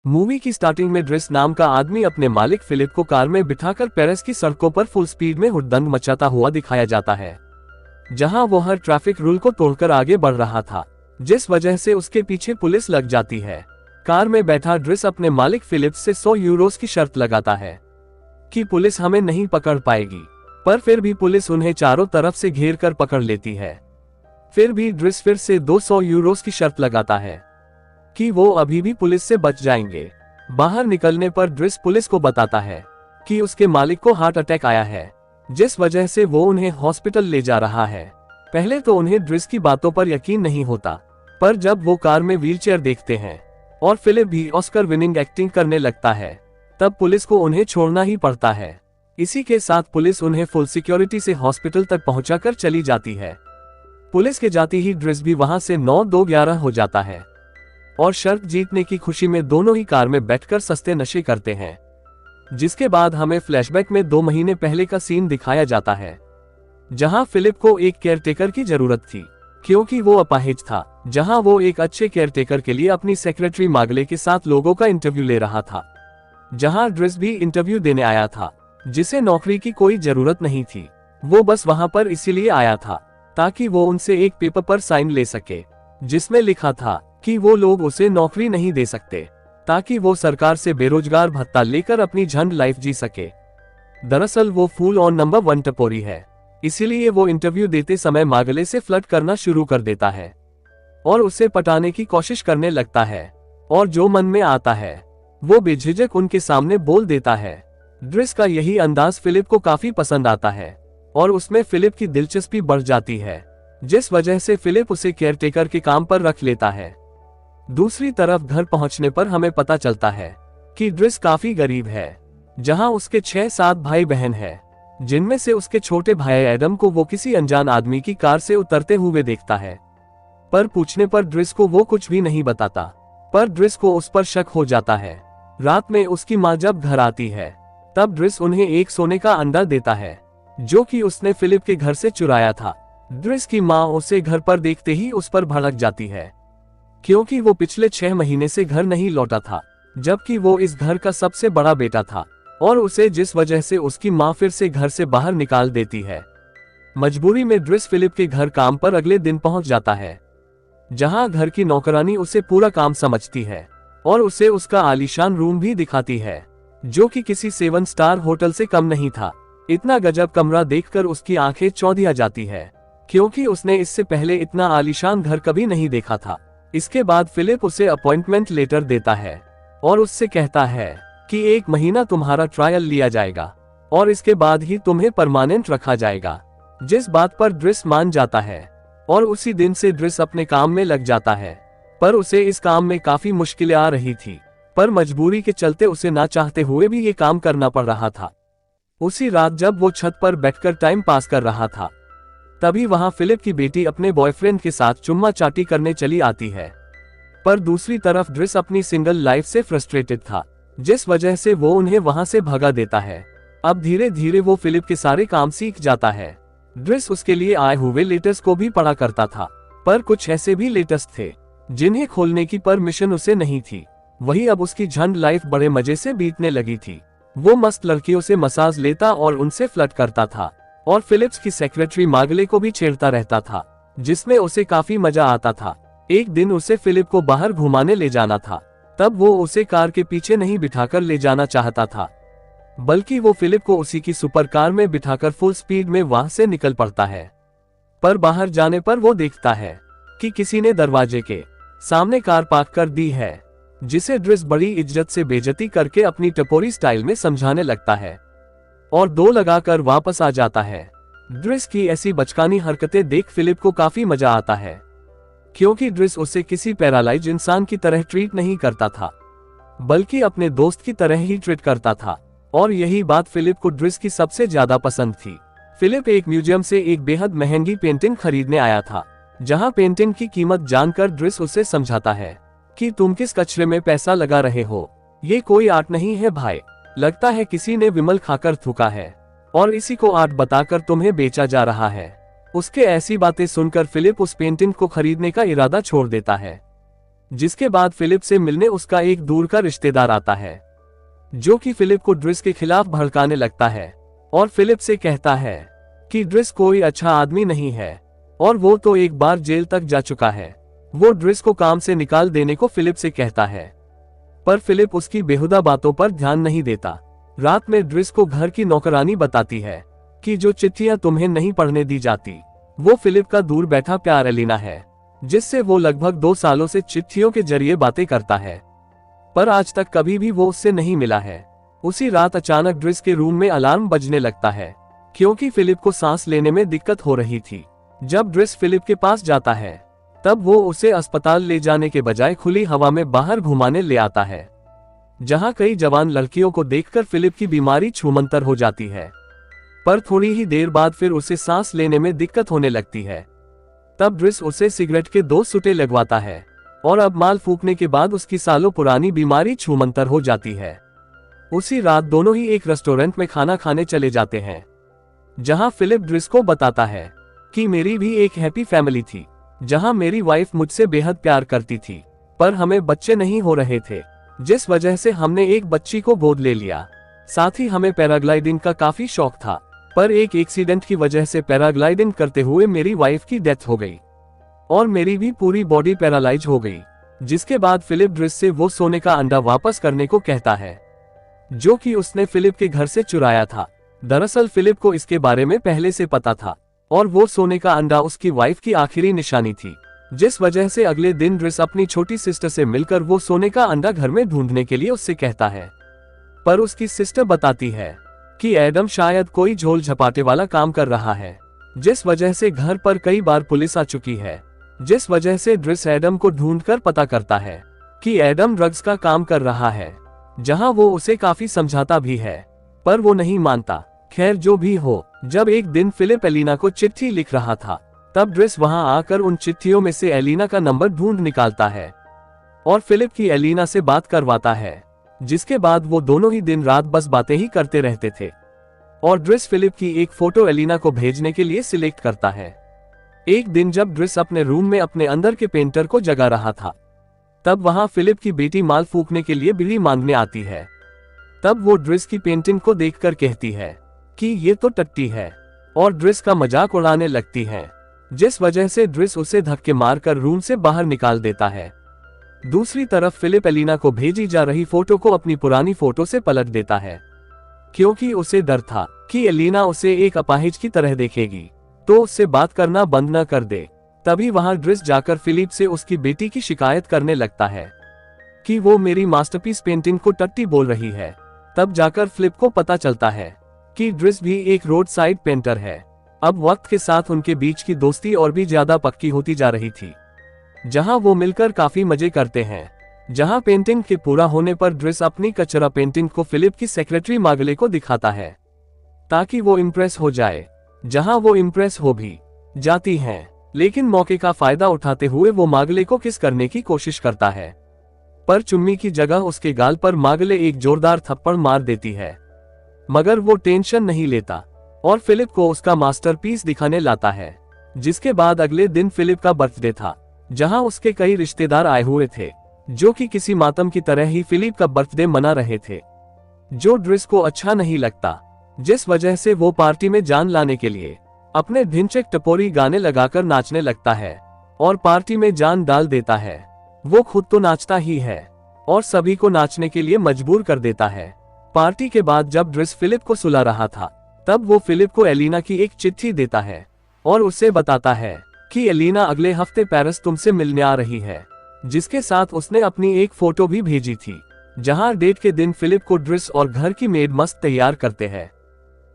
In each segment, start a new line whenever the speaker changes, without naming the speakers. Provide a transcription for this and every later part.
Movie की starting में ड्रिस नाम का आदमी अपने मालिक फिलिप को कार में बिठाकर पेरिस की सड़कों पर फुल स्पीड में हुड़दंग मचाता हुआ दिखाया जाता है, जहां वो हर ट्रैफिक रूल को तोड़कर आगे बढ़ रहा था, जिस वजह से उसके पीछे पुलिस लग जाती है। कार में बैठा ड्रिस अपने मालिक फिलिप से 100 यूरोस की शर्त लगाता है कि पुलिस हमें नहीं पकड़ पाएगी, पर फिर भी पुलिस उन्हें चारों तरफ से घेर कर पकड़ लेती है। फिर भी ड्रिस फिर से 200 यूरोस की शर्त लगाता है कि वो अभी भी पुलिस से बच जाएंगे। बाहर निकलने पर ड्रिस पुलिस को बताता है कि उसके मालिक को हार्ट अटैक आया है, जिस वजह से वो उन्हें हॉस्पिटल ले जा रहा है। पहले तो उन्हें ड्रिस की बातों पर यकीन नहीं होता, पर जब वो कार में व्हीलचेयर देखते हैं और फिलिप भी ऑस्कर विनिंग एक्टिंग करने लगता है, तब पुलिस को उन्हें छोड़ना ही पड़ता है। इसी के साथ पुलिस उन्हें फुल सिक्योरिटी से हॉस्पिटल तक पहुंचाकर चली जाती है। पुलिस के जाती ही ड्रिस भी वहां से 9-2-11 हो जाता है और शर्त जीतने की खुशी में दोनों ही कार में बैठकर सस्ते नशे करते हैं। जिसके बाद हमें फ्लैशबैक में 2 महीने पहले का सीन दिखाया जाता है, जहां फिलिप को एक केयरटेकर की जरूरत थी क्योंकि वो अपाहिज था, जहां वो एक अच्छे केयरटेकर के लिए अपनी सेक्रेटरी मागले के साथ लोगों का इंटरव्यू ले रहा था, जहां ड्रिस भी इंटरव्यू देने आया था, जिसे नौकरी की कोई जरूरत नहीं थी। वो बस वहां पर इसीलिए आया था ताकि वो उनसे एक पेपर पर साइन ले सके, जिसमें लिखा था कि वो लोग उसे नौकरी नहीं दे सकते ताकि वो सरकार से बेरोजगार भत्ता लेकर अपनी झंड लाइफ जी सके। दरअसल वो फूल ऑन नंबर 1 टपोरी है, इसीलिए वो इंटरव्यू देते समय मागले से फ्लर्ट करना शुरू कर देता है और उसे पटाने की कोशिश करने लगता है, और जो मन में आता है वो बेझिझक उनके सामने बोल देता है। ड्रिस का यही अंदाज फिलिप को काफी पसंद आता है और उसमें फिलिप की दिलचस्पी बढ़ जाती है, जिस वजह से फिलिप उसे केयरटेकर के काम पर रख लेता है। दूसरी तरफ घर पहुंचने पर हमें पता चलता है कि ड्रिस काफी गरीब है, जहां उसके 6-7 भाई बहन हैं, जिनमें से उसके छोटे भाई एडम को वो किसी अनजान आदमी की कार से उतरते हुए देखता है, पर पूछने पर ड्रिस को वो कुछ भी नहीं बताता। पर ड्रिस को उस पर शक हो जाता है। रात में उसकी माँ जब घर आती है, तब ड्रिस उन्हें एक सोने का अंडा देता है, जो कि उसने फिलिप के घर से चुराया था। ड्रिस की माँ उसे घर पर देखते ही उस पर भड़क जाती है, क्योंकि वो पिछले 6 महीने से घर नहीं लौटा था, जबकि वो इस घर का सबसे बड़ा बेटा था, और उसे जिस वजह से उसकी माँ फिर से घर से बाहर निकाल देती है। मजबूरी में ड्रिस फिलिप के घर काम पर अगले दिन पहुंच जाता है, जहां घर की नौकरानी उसे पूरा काम समझती है और उसे उसका आलीशान रूम भी दिखाती है, जो कि किसी 7 स्टार होटल से कम नहीं था। इतना गजब कमरा देखकर उसकी आंखें चौंधिया जाती है, क्योंकि उसने इससे पहले इतना आलीशान घर कभी नहीं देखा था। इसके बाद फिलिप उसे अपॉइंटमेंट लेटर देता है और उससे कहता है कि 1 महीना तुम्हारा ट्रायल लिया जाएगा और इसके बाद ही तुम्हें परमानेंट रखा जाएगा, जिस बात पर ड्रिस मान जाता है और उसी दिन से ड्रिस अपने काम में लग जाता है। पर उसे इस काम में काफी मुश्किलें आ रही थी, पर मजबूरी के चलते उसे ना चाहते हुए भी ये काम करना पड़ रहा था। उसी रात जब वो छत पर बैठकर टाइम पास कर रहा था, तभी वहां फिलिप की बेटी अपने बॉयफ्रेंड के साथ चुम्मा चाटी करने चली आती है। पर दूसरी तरफ ड्रिस अपनी सिंगल लाइफ से फ्रस्ट्रेटेड था, जिस वजह से वो उन्हें वहां से भगा देता है। अब धीरे धीरे वो फिलिप के सारे काम सीख जाता है। ड्रिस उसके लिए आए हुए लेटर्स को भी पढ़ा करता था, पर कुछ ऐसे भी लेटर्स थे जिन्हें खोलने की परमिशन उसे नहीं थी। वही अब उसकी झंड लाइफ बड़े मजे से बीतने लगी थी। वो मस्त लड़कियों से मसाज लेता और उनसे फ्लर्ट करता था, और फिलिप्स की सेक्रेटरी मागले को भी छेड़ता रहता था, जिसमें उसे काफी मजा आता था। एक दिन उसे फिलिप को बाहर घुमाने ले जाना था, तब वो उसे कार के पीछे नहीं बिठाकर ले जाना चाहता था, बल्कि वो फिलिप को उसी की सुपर कार में बिठाकर फुल स्पीड में वहां से निकल पड़ता है। पर बाहर जाने पर वो देखता है कि किसी ने दरवाजे के सामने कार पार्क कर दी है, जिसे ड्रिस बड़ी इज्जत से बेइज्जती करके अपनी टपोरी स्टाइल में समझाने लगता है और 2 लगाकर वापस आ जाता है। ड्रिस की ऐसी बचकानी हरकतें देख फिलिप को काफी मजा आता है, क्योंकि ड्रिस उसे किसी पैरालाइज इंसान की तरह ट्रीट नहीं करता था, बल्कि अपने दोस्त की तरह ही ट्रीट करता था, और यही बात फिलिप को ड्रिस की सबसे ज्यादा पसंद थी। फिलिप एक म्यूजियम से एक बेहद महंगी पेंटिंग खरीदने आया था, जहां पेंटिंग की कीमत जानकर ड्रिस उसे समझाता है कि तुम किस कचरे में पैसा लगा रहे हो, ये कोई आर्ट नहीं है भाई, लगता है किसी ने विमल खाकर थूका है और इसी को आर्ट बताकर तुम्हें बेचा जा रहा है। उसके ऐसी बातें सुनकर फिलिप उस पेंटिंग को खरीदने का इरादा छोड़ देता है। जिसके बाद फिलिप से मिलने उसका एक दूर का रिश्तेदार आता है, जो कि फिलिप को ड्रिस के खिलाफ भड़काने लगता है और फिलिप से कहता है कि ड्रिस कोई अच्छा आदमी नहीं है और वो तो एक बार जेल तक जा चुका है। वो ड्रिस को काम से निकाल देने को फिलिप से कहता है, पर फिलिप उसकी बेहुदा बातों पर ध्यान नहीं देता। रात में ड्रिस को घर की नौकरानी बताती है कि जो चिट्ठियां तुम्हें नहीं पढ़ने दी जाती वो फिलिप का दूर बैठा प्यार एलिना है, जिससे वो लगभग 2 सालों से चिट्ठियों के जरिए बातें करता है, पर आज तक कभी भी वो उससे नहीं मिला है। उसी रात अचानक ड्रिस के रूम में अलार्म बजने लगता है, क्योंकि फिलिप को सांस लेने में दिक्कत हो रही थी। जब ड्रिस फिलिप के पास जाता है तब वो उसे अस्पताल ले जाने के बजाय खुली हवा में बाहर घुमाने ले आता है, जहां कई जवान लड़कियों को देखकर फिलिप की बीमारी छूमंतर हो जाती है। पर थोड़ी ही देर बाद फिर उसे सांस लेने में दिक्कत होने लगती है। तब ड्रिस उसे सिगरेट के 2 सूटे लगवाता है और अब माल फूकने के बाद उसकी सालों पुरानी बीमारी छूमंतर हो जाती है। उसी रात दोनों ही एक रेस्टोरेंट में खाना खाने चले जाते हैं, जहां फिलिप ड्रिस को बताता है कि मेरी भी एक हैप्पी फैमिली थी, जहां मेरी वाइफ मुझसे बेहद प्यार करती थी, पर हमें बच्चे नहीं हो रहे थे, जिस वजह से हमने एक बच्ची को गोद ले लिया। साथ ही हमें पैराग्लाइडिंग का काफी शौक था, पर एक एक्सीडेंट की वजह से पैराग्लाइडिंग करते हुए मेरी वाइफ की डेथ हो गई और मेरी भी पूरी बॉडी पैरालाइज हो गई। जिसके बाद फिलिप ड्रिस से वो सोने का अंडा वापस करने को कहता है, जो कि उसने फिलिप के घर से चुराया था। दरअसल फिलिप को इसके बारे में पहले से पता था और वो सोने का अंडा उसकी वाइफ की आखिरी निशानी थी, जिस वजह से अगले दिन ड्रिस अपनी छोटी सिस्टर से मिलकर वो सोने का अंडा घर में ढूंढने के लिए उससे कहता है, पर उसकी सिस्टर बताती है कि एडम शायद कोई झोल झपाटे वाला काम कर रहा है, जिस वजह से घर पर कई बार पुलिस आ चुकी है। जिस वजह से ड्रिस एडम को ढूंढकर पता करता है कि एडम ड्रग्स का काम कर रहा है, जहां वो उसे काफी समझाता भी है, पर वो नहीं मानता। खैर जो भी हो, जब एक दिन फिलिप एलिना को चिट्ठी लिख रहा था, तब ड्रिस वहां आकर उन चिट्ठियों में से एलिना का नंबर ढूंढ निकालता है और फिलिप की एलिना से बात करवाता है, जिसके बाद वो दोनों ही दिन रात बस बातें ही करते रहते थे और ड्रिस फिलिप की एक फोटो एलिना को भेजने के लिए सिलेक्ट करता है। एक दिन जब ड्रिस अपने रूम में अपने अंदर के पेंटर को जगा रहा था, तब वहां फिलिप की बेटी माल फूकने के लिए बीड़ी मांगने आती है। तब वो ड्रिस की पेंटिंग को देखकर कहती है कि ये तो टट्टी है और ड्रिस का मजाक उड़ाने लगती है, जिस वजह से ड्रिस उसे धक्के मारकर रूम से बाहर निकाल देता है। दूसरी तरफ फिलिप एलिना को भेजी जा रही फोटो को अपनी पुरानी फोटो से पलट देता है, क्योंकि उसे डर था कि एलिना उसे एक अपाहिज की तरह देखेगी तो उससे बात करना बंद न कर दे। तभी वहां ड्रिस जाकर फिलिप से उसकी बेटी की शिकायत करने लगता है कि वो मेरी मास्टरपीस पेंटिंग को टट्टी बोल रही है। तब जाकर फिलिप को पता चलता है कि ड्रिस भी एक रोड साइड पेंटर है। अब वक्त के साथ उनके बीच की दोस्ती और भी ज्यादा पक्की होती जा रही थी, जहां वो मिलकर काफी मजे करते हैं। जहां पेंटिंग के पूरा होने पर ड्रिस अपनी कचरा पेंटिंग को फिलिप की सेक्रेटरी मागले को दिखाता है, ताकि वो इम्प्रेस हो जाए। जहां वो इम्प्रेस हो भी जाती हैं, लेकिन मौके का फायदा उठाते हुए वो मागले को किस करने की कोशिश करता है, पर चुम्मी की जगह उसके गाल पर मागले एक जोरदार थप्पड़ मार देती है। मगर वो टेंशन नहीं लेता और फिलिप को उसका मास्टरपीस दिखाने लाता है। जिसके बाद अगले दिन फिलिप का बर्थडे था, जहां उसके कई रिश्तेदार आए हुए थे, जो कि किसी मातम की तरह ही फिलिप का बर्थडे मना रहे थे, जो ड्रिस को अच्छा नहीं लगता। जिस वजह से वो पार्टी में जान लाने के लिए अपने ढिंचैक टपोरी गाने लगाकर नाचने लगता है और पार्टी में जान डाल देता है। वो खुद तो नाचता ही है और सभी को नाचने के लिए मजबूर कर देता है। पार्टी के बाद जब ड्रिस फिलिप को सुला रहा था, तब वो फिलिप को एलिना की एक चिट्ठी देता है और उससे बताता है कि एलिना अगले हफ्ते पेरिस तुमसे मिलने आ रही है, जिसके साथ उसने अपनी एक फोटो भी भेजी थी, जहां डेट के दिन फिलिप को ड्रिस और घर की मेड मस्त तैयार करते हैं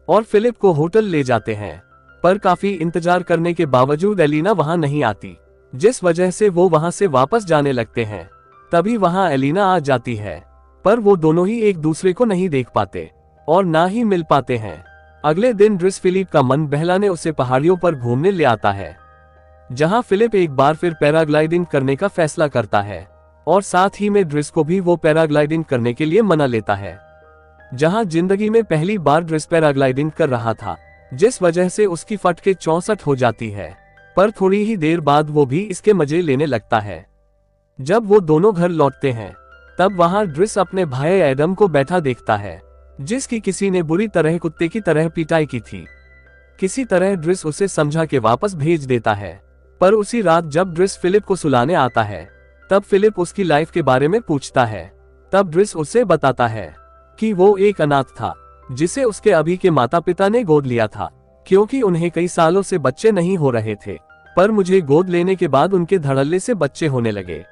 और फिलिप को होटल ले जाते हैं। पर काफी इंतजार करने के बावजूद एलिना वहां नहीं आती, जिस वजह से वो वहां से वापस जाने लगते हैं। तभी वहां एलिना आ जाती है, पर वो दोनों ही एक दूसरे को नहीं देख पाते और ना ही मिल पाते हैं। अगले दिन ड्रिस फिलिप का मन बहलाने उसे पहाड़ियों पर घूमने ले आता है, जहां फिलिप एक बार फिर पैराग्लाइडिंग करने का फैसला करता है और साथ ही में ड्रिस को भी वो पैराग्लाइडिंग करने के लिए मना लेता है। जहां जिंदगी में पहली बार ड्रिस पैराग्लाइडिंग कर रहा था, जिस वजह से उसकी फट के 64 हो जाती है, पर थोड़ी ही देर बाद वो भी इसके मजे लेने लगता है। जब वो दोनों घर लौटते हैं तब वहां ड्रिस अपने भाई एडम को बैठा देखता है, जिसकी किसी ने बुरी तरह कुत्ते की तरह पिटाई की थी। किसी तरह ड्रिस उसे समझा के वापस भेज देता है, पर उसी रात जब ड्रिस फिलिप को सुलाने आता है तब फिलिप उसकी लाइफ के बारे में पूछता है। तब ड्रिस उसे बताता है कि वो एक अनाथ था जिसे उसके अभी के माता पिता ने गोद लिया था, क्योंकि उन्हें कई सालों से बच्चे नहीं हो रहे थे। पर मुझे गोद लेने के बाद उनके धड़ल्ले से बच्चे होने लगे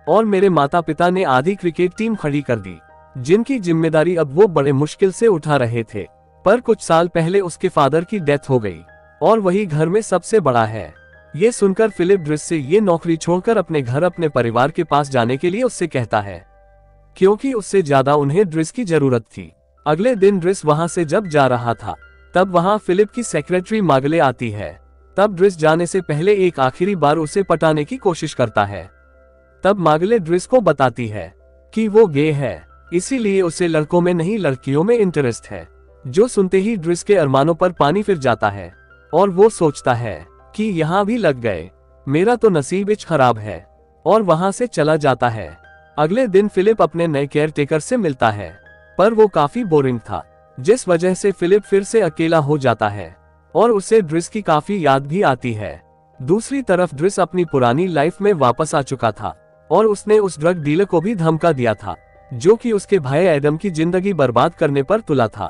और मेरे माता पिता ने आधी क्रिकेट टीम खड़ी कर दी, जिनकी जिम्मेदारी अब वो बड़े मुश्किल से उठा रहे थे। पर कुछ साल पहले उसके फादर की डेथ हो गई और वही घर में सबसे बड़ा है। ये सुनकर फिलिप ड्रिस से ये नौकरी छोड़कर अपने घर अपने परिवार के पास जाने के लिए उससे कहता है, क्योंकि उससे ज्यादा उन्हें ड्रिस की जरूरत थी। अगले दिन ड्रिस वहां से जब जा रहा था तब वहां फिलिप की सेक्रेटरी मागले आती है। तब ड्रिस जाने से पहले एक आखिरी बार उसे पटाने की कोशिश करता है। तब मागले ड्रिस को बताती है कि वो गे है, इसीलिए उसे लड़कों में नहीं लड़कियों में इंटरेस्ट है। जो सुनते ही ड्रिस के अरमानों पर पानी फिर जाता है और वो सोचता है कि यहाँ भी लग गए, मेरा तो नसीब इच खराब है, और वहां से चला जाता है। अगले दिन फिलिप अपने नए केयर टेकर से मिलता है, पर वो काफी बोरिंग था, जिस वजह से फिलिप फिर से अकेला हो जाता है और उसे ड्रिस की काफी याद भी आती है। दूसरी तरफ ड्रिस अपनी पुरानी लाइफ में वापस आ चुका था और उसने उस ड्रग डीलर को भी धमका दिया था, जो कि उसके भाई एडम की जिंदगी बर्बाद करने पर तुला था।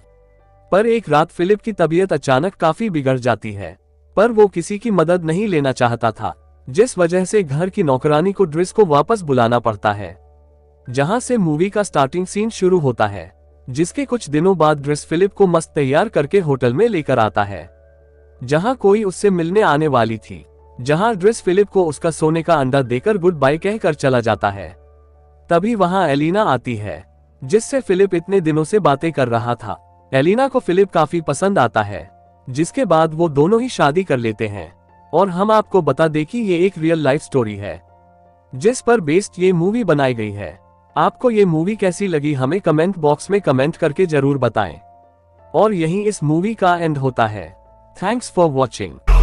पर एक रात फिलिप की तबीयत अचानक काफी बिगड़ जाती है, पर वो किसी की मदद नहीं लेना चाहता था, जिस वजह से घर की नौकरानी को ड्रिस को वापस बुलाना पड़ता है। जहां से मूवी का स्टार्टिंग सीन शुरू होता है, जिसके कुछ दिनों बाद ड्रिस फिलिप को मस्त तैयार करके होटल में लेकर आता है, जहां कोई उससे मिलने आने वाली थी। जहां ड्रिस फिलिप को उसका सोने का अंडा देकर गुड बाय कहकर चला जाता है। तभी वहां एलिना आती है, जिससे फिलिप इतने दिनों से बातें कर रहा था। एलिना को फिलिप काफी पसंद आता है, जिसके बाद वो दोनों ही शादी कर लेते हैं। और हम आपको बता दें कि ये एक रियल लाइफ स्टोरी है, जिस पर बेस्ड ये मूवी बनाई गई है। आपको ये मूवी कैसी लगी हमें कमेंट बॉक्स में कमेंट करके जरूर बताएं। और यहीं इस मूवी का एंड होता है। Thanks for watching.